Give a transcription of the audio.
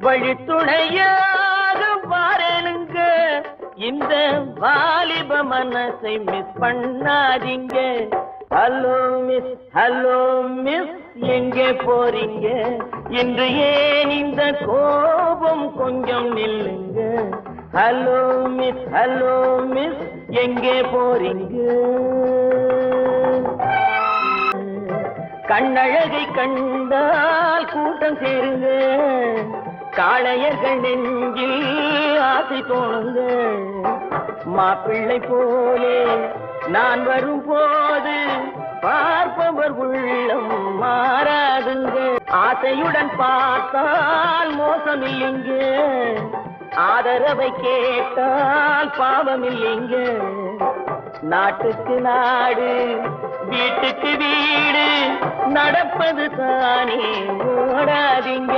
வழித்துணையாக பாருங்க, இந்த வாலிப மனசை மிஸ் பண்ணாதீங்க. ஹலோ மிஸ், ஹலோ மிஸ், எங்கே போறீங்க? இன்று ஏன் இந்த கோபம்? கொஞ்சம் நில்லுங்க. ஹலோ மிஸ், ஹலோ மிஸ், எங்கே போறீங்க? கண்ணழகை கண்டால் கூட்டம் சேருங்க, காளையர்கள் நெஞ்சில் ஆசை தோணுங்க. மாப்பிள்ளை போலே நான் வரும் போது பார்ப்பவர் உள்ளம் மாறாதுங்க. ஆசையுடன் பார்த்தால் மோசம் இல்லைங்க, ஆதரவை கேட்டால் பாவம் இல்லைங்க. நாட்டுக்கு நாடு, வீட்டுக்கு வீடு, நடப்பது தானே ஓடாதீங்க.